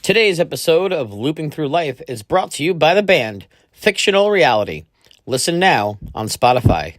Today's episode of Looping Through Life is brought to you by the band Fictional Reality. Listen now on Spotify.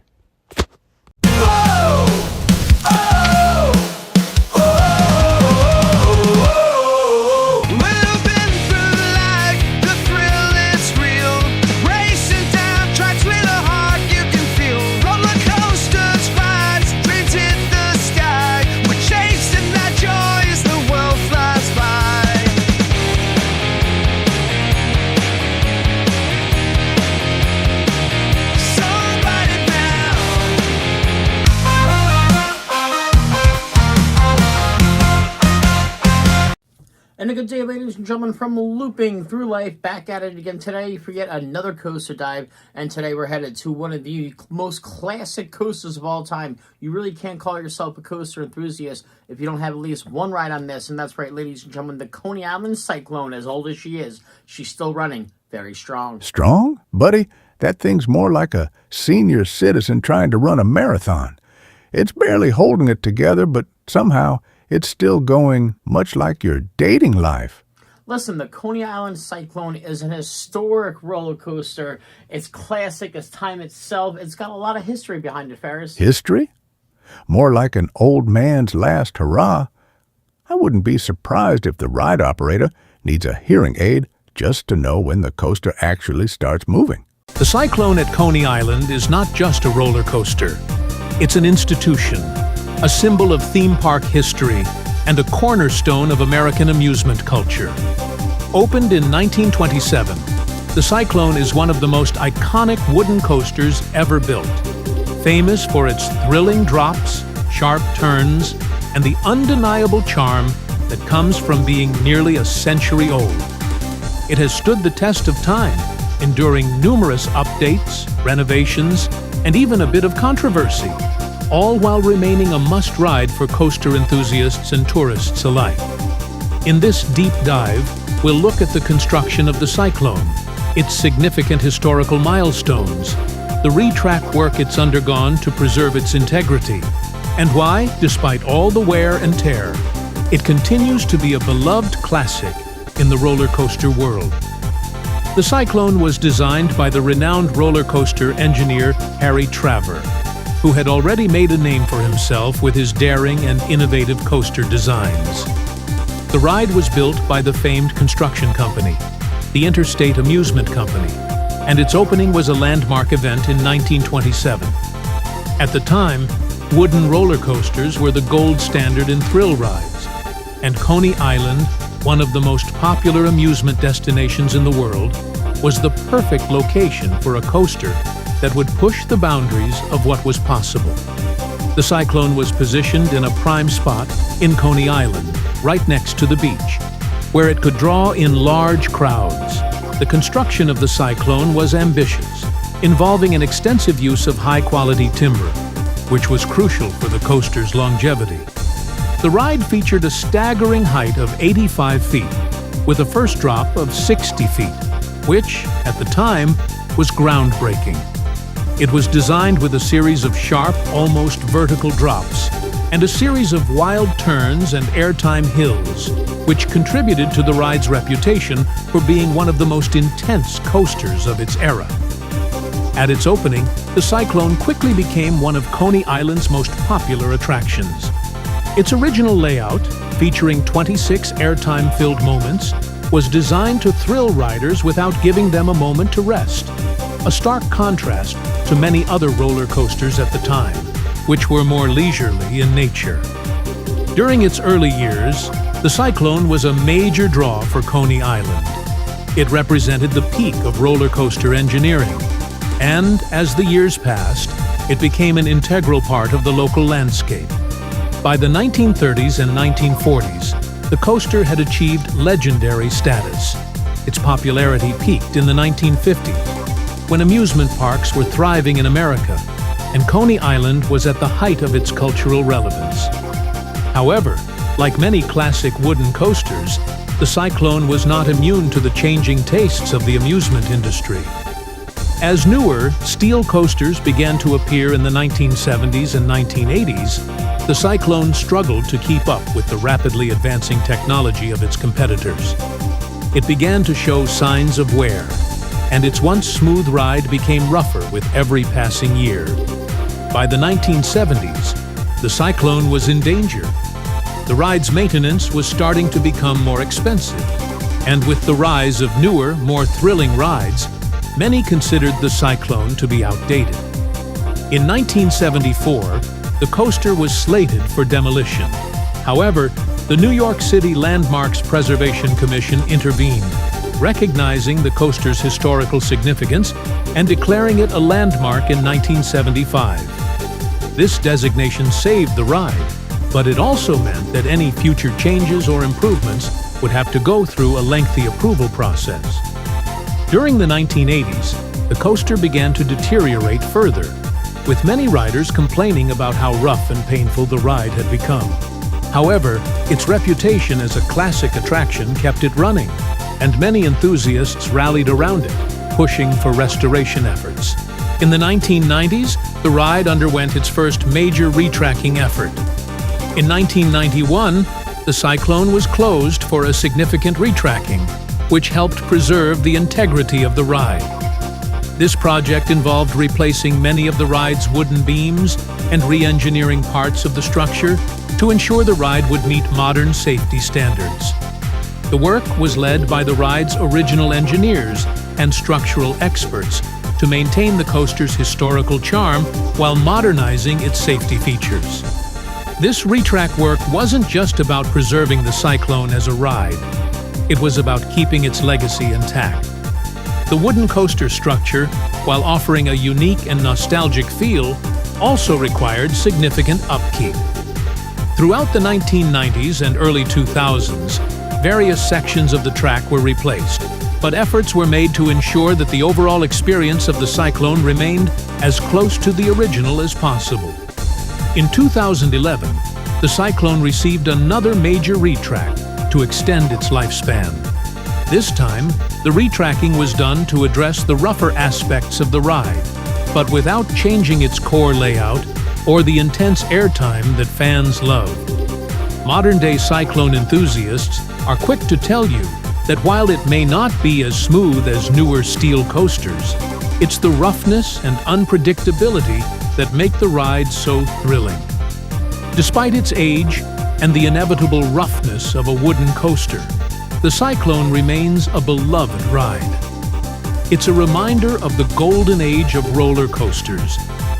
And a good day, ladies and gentlemen, from Looping Through Life, back at it again today for yet another coaster dive. And today we're headed to one of the most classic coasters of all time. You really can't call yourself a coaster enthusiast if you don't have at least one ride on this. And that's right, ladies and gentlemen, the Coney Island Cyclone. As old as she is, she's still running very strong. Strong? Buddy, that thing's more like a senior citizen trying to run a marathon. It's barely holding it together, but somehow it's still going much like your dating life. Listen, the Coney Island Cyclone is an historic roller coaster. It's classic as time itself. It's got a lot of history behind it, Ferris. History? More like an old man's last hurrah. I wouldn't be surprised if the ride operator needs a hearing aid just to know when the coaster actually starts moving. The Cyclone at Coney Island is not just a roller coaster. It's an institution, a symbol of theme park history, and a cornerstone of American amusement culture. Opened in 1927, the Cyclone is one of the most iconic wooden coasters ever built, famous for its thrilling drops, sharp turns, and the undeniable charm that comes from being nearly a century old. It has stood the test of time, enduring numerous updates, renovations, and even a bit of controversy, all while remaining a must-ride for coaster enthusiasts and tourists alike. In this deep dive, we'll look at the construction of the Cyclone, its significant historical milestones, the re-track work it's undergone to preserve its integrity, and why, despite all the wear and tear, it continues to be a beloved classic in the roller coaster world. The Cyclone was designed by the renowned roller coaster engineer Harry Traver, who had already made a name for himself with his daring and innovative coaster designs. The ride was built by the famed construction company, the Interstate Amusement Company, and its opening was a landmark event in 1927. At the time, wooden roller coasters were the gold standard in thrill rides, and Coney Island, one of the most popular amusement destinations in the world, was the perfect location for a coaster that would push the boundaries of what was possible. The Cyclone was positioned in a prime spot in Coney Island, right next to the beach, where it could draw in large crowds. The construction of the Cyclone was ambitious, involving an extensive use of high-quality timber, which was crucial for the coaster's longevity. The ride featured a staggering height of 85 feet, with a first drop of 60 feet, which, at the time, was groundbreaking. It was designed with a series of sharp, almost vertical drops, and a series of wild turns and airtime hills, which contributed to the ride's reputation for being one of the most intense coasters of its era. At its opening, the Cyclone quickly became one of Coney Island's most popular attractions. Its original layout, featuring 26 airtime-filled moments, was designed to thrill riders without giving them a moment to rest, a stark contrast to many other roller coasters at the time, which were more leisurely in nature. During its early years, the Cyclone was a major draw for Coney Island. It represented the peak of roller coaster engineering, and as the years passed, it became an integral part of the local landscape. By the 1930s and 1940s, the coaster had achieved legendary status. Its popularity peaked in the 1950s, when amusement parks were thriving in America, and Coney Island was at the height of its cultural relevance. However, like many classic wooden coasters, the Cyclone was not immune to the changing tastes of the amusement industry. As newer, steel coasters began to appear in the 1970s and 1980s, the Cyclone struggled to keep up with the rapidly advancing technology of its competitors. it began to show signs of wear, and its once smooth ride became rougher with every passing year. By the 1970s, the Cyclone was in danger. The ride's maintenance was starting to become more expensive, and with the rise of newer, more thrilling rides, many considered the Cyclone to be outdated. In 1974, the coaster was slated for demolition. However, the New York City Landmarks Preservation Commission intervened, recognizing the coaster's historical significance and declaring it a landmark in 1975. This designation saved the ride, but it also meant that any future changes or improvements would have to go through a lengthy approval process. During the 1980s, the coaster began to deteriorate further, with many riders complaining about how rough and painful the ride had become. However, its reputation as a classic attraction kept it running, and many enthusiasts rallied around it, pushing for restoration efforts. In the 1990s, the ride underwent its first major retracking effort. In 1991, the Cyclone was closed for a significant retracking, which helped preserve the integrity of the ride. This project involved replacing many of the ride's wooden beams and re-engineering parts of the structure to ensure the ride would meet modern safety standards. The work was led by the ride's original engineers and structural experts to maintain the coaster's historical charm while modernizing its safety features. This retrack work wasn't just about preserving the Cyclone as a ride. It was about keeping its legacy intact. The wooden coaster structure, while offering a unique and nostalgic feel, also required significant upkeep. Throughout the 1990s and early 2000s, various sections of the track were replaced, but efforts were made to ensure that the overall experience of the Cyclone remained as close to the original as possible. In 2011, the Cyclone received another major retrack to extend its lifespan. This time, the retracking was done to address the rougher aspects of the ride, but without changing its core layout or the intense airtime that fans loved. Modern-day Cyclone enthusiasts are quick to tell you that while it may not be as smooth as newer steel coasters, it's the roughness and unpredictability that make the ride so thrilling. Despite its age and the inevitable roughness of a wooden coaster, the Cyclone remains a beloved ride. It's a reminder of the golden age of roller coasters,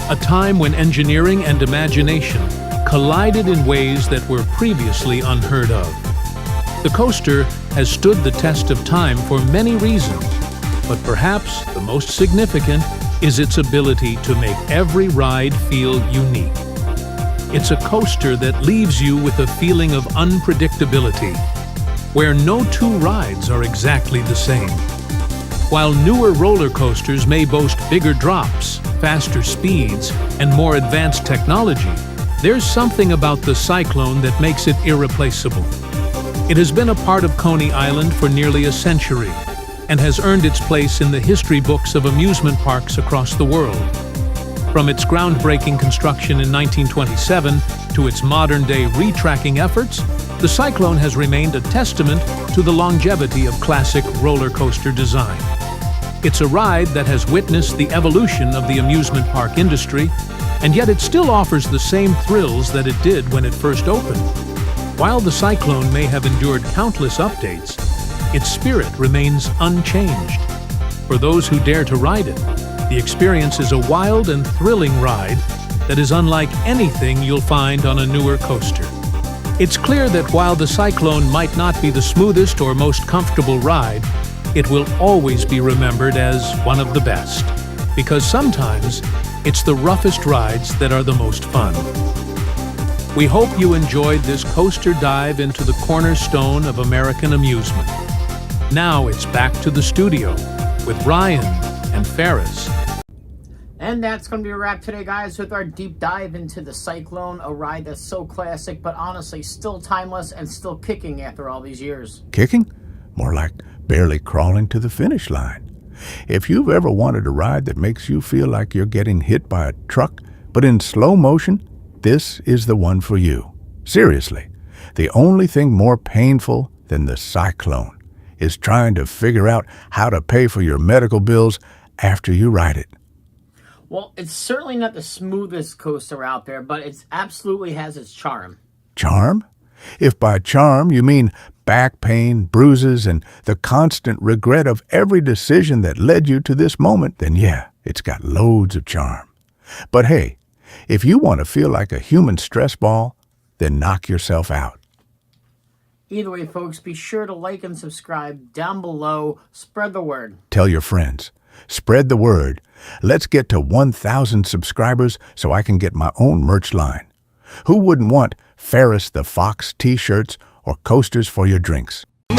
a time when engineering and imagination collided in ways that were previously unheard of. The coaster has stood the test of time for many reasons, but perhaps the most significant is its ability to make every ride feel unique. It's a coaster that leaves you with a feeling of unpredictability, where no two rides are exactly the same. While newer roller coasters may boast bigger drops, faster speeds, and more advanced technology, there's something about the Cyclone that makes it irreplaceable. It has been a part of Coney Island for nearly a century and has earned its place in the history books of amusement parks across the world. From its groundbreaking construction in 1927 to its modern-day retracking efforts, the Cyclone has remained a testament to the longevity of classic roller coaster design. It's a ride that has witnessed the evolution of the amusement park industry, and yet it still offers the same thrills that it did when it first opened. While the Cyclone may have endured countless updates, its spirit remains unchanged. For those who dare to ride it, the experience is a wild and thrilling ride that is unlike anything you'll find on a newer coaster. It's clear that while the Cyclone might not be the smoothest or most comfortable ride, it will always be remembered as one of the best, because sometimes it's the roughest rides that are the most fun. We hope you enjoyed this coaster dive into the cornerstone of American amusement. Now it's back to the studio with Ryan and Ferris. And that's going to be a wrap today, guys, with our deep dive into the Cyclone, a ride that's so classic, but honestly still timeless and still kicking after all these years. Kicking? More like barely crawling to the finish line. If you've ever wanted a ride that makes you feel like you're getting hit by a truck, but in slow motion, this is the one for you. Seriously, the only thing more painful than the Cyclone is trying to figure out how to pay for your medical bills after you ride it. Well, it's certainly not the smoothest coaster out there, but it absolutely has its charm. Charm? If by charm you mean back pain, bruises, and the constant regret of every decision that led you to this moment, then yeah, it's got loads of charm. But hey, if you want to feel like a human stress ball, then knock yourself out. Either way, folks, be sure to like and subscribe down below. Spread the word. Tell your friends. Spread the word. Let's get to 1,000 subscribers so I can get my own merch line. Who wouldn't want Ferris the Fox t-shirts or coasters for your drinks? Well,